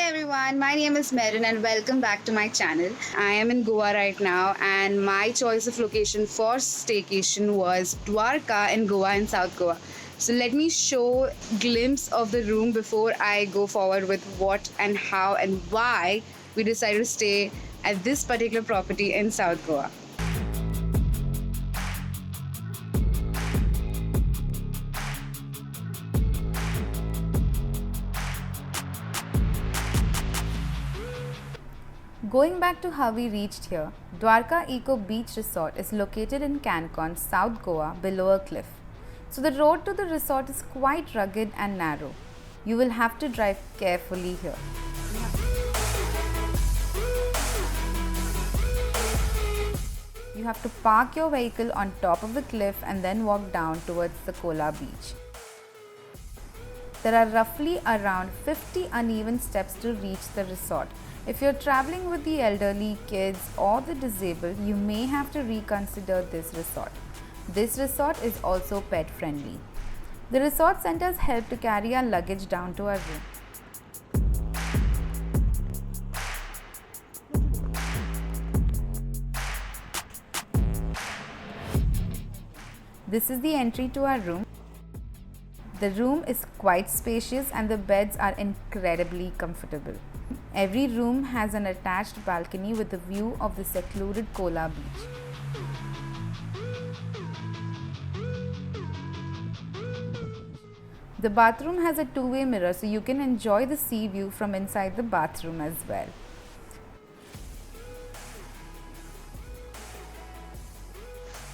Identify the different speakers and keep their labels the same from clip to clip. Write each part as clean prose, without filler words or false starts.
Speaker 1: everyone, my name is Merin and welcome back to my channel. I am in Goa right now and my choice of location for staycation was Dwarka in Goa in South Goa. So let me show glimpse of the room before I go forward with what and how and why we decided to stay at this particular property in South Goa.
Speaker 2: Going back to how we reached here, Dwarka Eco Beach Resort is located in Canacona, South Goa, below a cliff. So the road to the resort is quite rugged and narrow. You will have to drive carefully here. You have to park your vehicle on top of the cliff and then walk down towards the Kola beach. There are roughly around 50 uneven steps to reach the resort. If you're traveling with the elderly, kids or the disabled, you may have to reconsider this resort. This resort is also pet friendly. The resort sent us help to carry our luggage down to our room. This is the entry to our room. The room is quite spacious and the beds are incredibly comfortable. Every room has an attached balcony with a view of the secluded Kola beach. The bathroom has a two-way mirror so you can enjoy the sea view from inside the bathroom as well.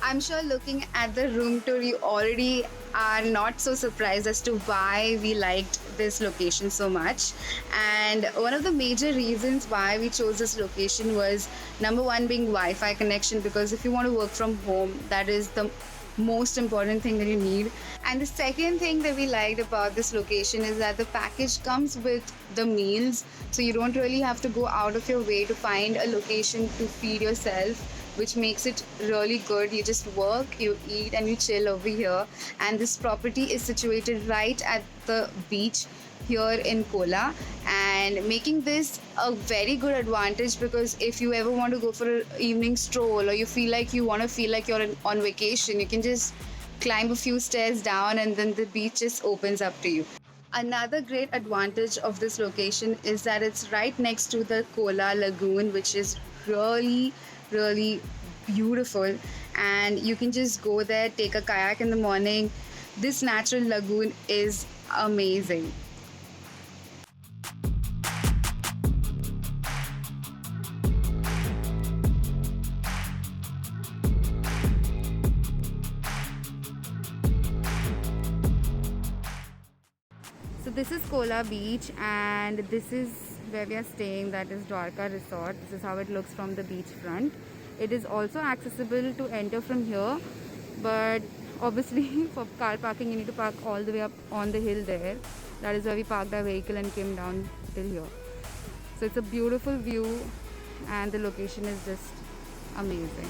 Speaker 1: I'm sure looking at the room tour, you already are not so surprised as to why we liked this location so much. And one of the major reasons why we chose this location was number one being Wi-Fi connection, because if you want to work from home, that is the most important thing that you need. And the second thing that we liked about this location is that the package comes with the meals, so you don't really have to go out of your way to find a location to feed yourself, which makes it really good. You just work, you eat and you chill over here. And this property is situated right at the beach here in Kola, and making this a very good advantage, because if you ever want to go for an evening stroll or you feel like you're on vacation, you can just climb a few stairs down and then the beach just opens up to you. Another great advantage of this location is that it's right next to the Kola lagoon, which is really beautiful, and you can just go there, take a kayak in the morning. This natural lagoon is amazing.
Speaker 2: So this is Kola Beach and this is where we are staying, that is Dwarka Resort. This is how it looks from the beachfront. It is also accessible to enter from here, but obviously for car parking you need to park all the way up on the hill there. That is where we parked our vehicle and came down till here. So it's a beautiful view and the location is just amazing.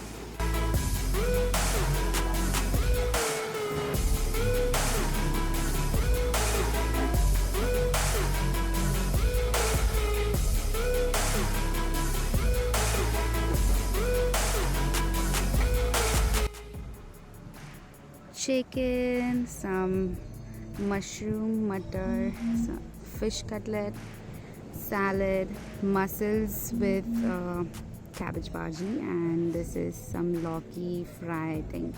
Speaker 2: Chicken, some mushroom matar, some fish cutlet, salad, mussels with cabbage bhaji, and this is some lauki fry, I think.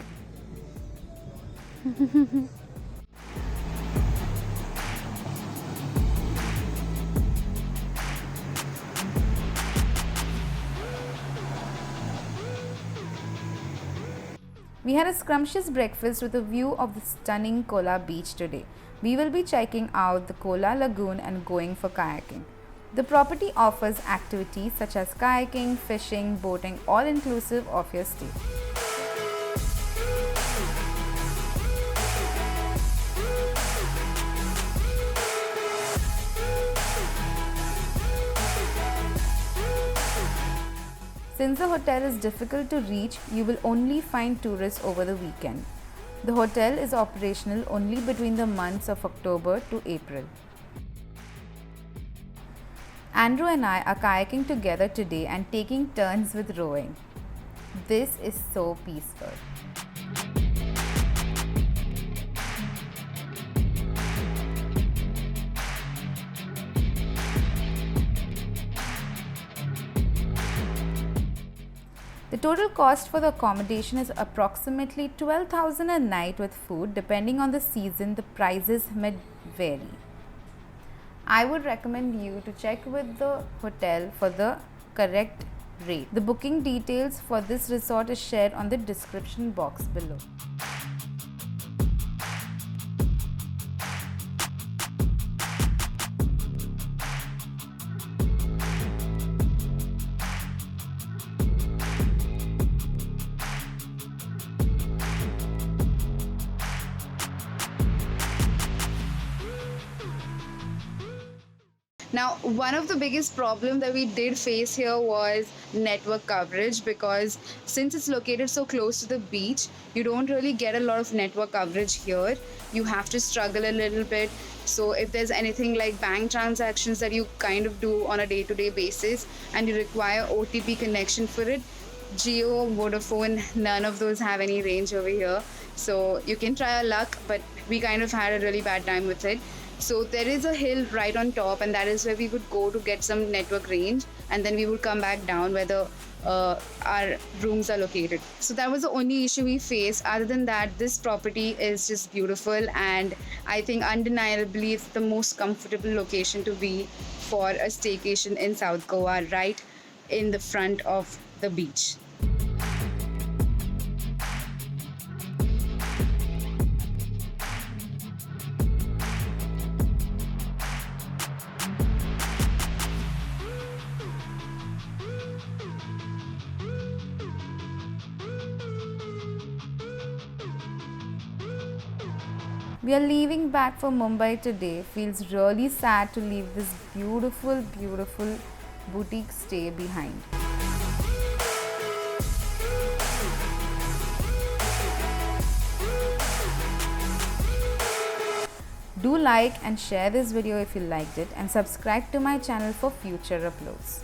Speaker 2: We had a scrumptious breakfast with a view of the stunning Kola beach today. We will be checking out the Kola lagoon and going for kayaking. The property offers activities such as kayaking, fishing, boating, all inclusive of your stay. Since the hotel is difficult to reach, you will only find tourists over the weekend. The hotel is operational only between the months of October to April. Andrew and I are kayaking together today and taking turns with rowing. This is so peaceful. The total cost for the accommodation is approximately 12,000 a night with food. Depending on the season, the prices may vary. I would recommend you to check with the hotel for the correct rate. The booking details for this resort is shared on the description box below.
Speaker 1: Now, one of the biggest problem that we did face here was network coverage, because since it's located so close to the beach, you don't really get a lot of network coverage here. You have to struggle a little bit. So if there's anything like bank transactions that you kind of do on a day-to-day basis and you require OTP connection for it, Geo, Vodafone, none of those have any range over here. So you can try your luck, but we kind of had a really bad time with it. So there is a hill right on top, and that is where we would go to get some network range, and then we would come back down where our rooms are located. So that was the only issue we faced. Other than that, this property is just beautiful, and I think undeniably it's the most comfortable location to be for a staycation in South Goa, right in the front of the beach.
Speaker 2: We are leaving back for Mumbai today. Feels really sad to leave this beautiful, beautiful boutique stay behind. Do like and share this video if you liked it, and subscribe to my channel for future uploads.